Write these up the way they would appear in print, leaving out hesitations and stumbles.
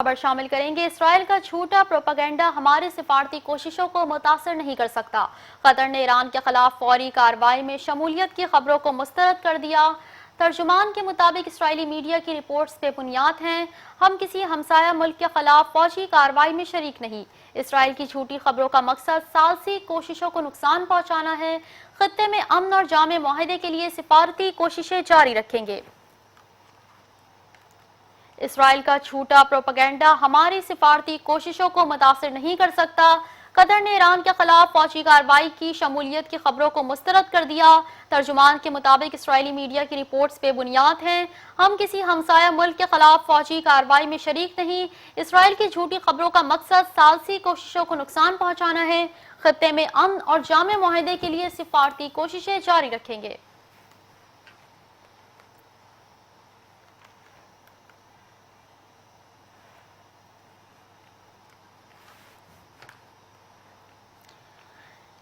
خبر شامل کریں گے۔ اسرائیل کا جھوٹا پروپیگنڈا ہماری سفارتی کوششوں کو متاثر نہیں کر سکتا۔ قطر نے ایران کے خلاف فوری کارروائی میں شمولیت کی خبروں کو مسترد کر دیا۔ ترجمان کے مطابق اسرائیلی میڈیا کی رپورٹس بے بنیاد ہیں۔ ہم کسی ہمسایہ ملک کے خلاف فوجی کارروائی میں شریک نہیں۔ اسرائیل کی جھوٹی خبروں کا مقصد ثالثی کوششوں کو نقصان پہنچانا ہے۔ خطے میں امن اور جامع معاہدے کے لیے سفارتی کوششیں جاری رکھیں گے۔ اسرائیل کا جھوٹا پروپیگنڈا ہماری سفارتی کوششوں کو متاثر نہیں کر سکتا۔ قطر نے ایران کے خلاف فوجی کارروائی کی شمولیت کی خبروں کو مسترد کر دیا۔ ترجمان کے مطابق اسرائیلی میڈیا کی رپورٹس بے بنیاد ہیں۔ ہم کسی ہمسایہ ملک کے خلاف فوجی کارروائی میں شریک نہیں۔ اسرائیل کی جھوٹی خبروں کا مقصد ثالثی کوششوں کو نقصان پہنچانا ہے۔ خطے میں امن اور جامع معاہدے کے لیے سفارتی کوششیں جاری رکھیں گے۔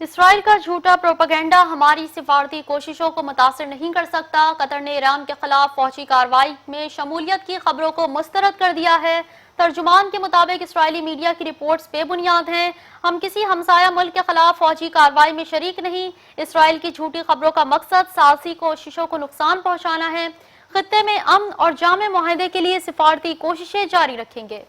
اسرائیل کا جھوٹا پروپیگنڈا ہماری سفارتی کوششوں کو متاثر نہیں کر سکتا۔ قطر نے ایران کے خلاف فوجی کارروائی میں شمولیت کی خبروں کو مسترد کر دیا ہے۔ ترجمان کے مطابق اسرائیلی میڈیا کی رپورٹس بے بنیاد ہیں۔ ہم کسی ہمسایہ ملک کے خلاف فوجی کارروائی میں شریک نہیں۔ اسرائیل کی جھوٹی خبروں کا مقصد ثالثی کوششوں کو نقصان پہنچانا ہے۔ خطے میں امن اور جامع معاہدے کے لیے سفارتی کوششیں جاری رکھیں گے۔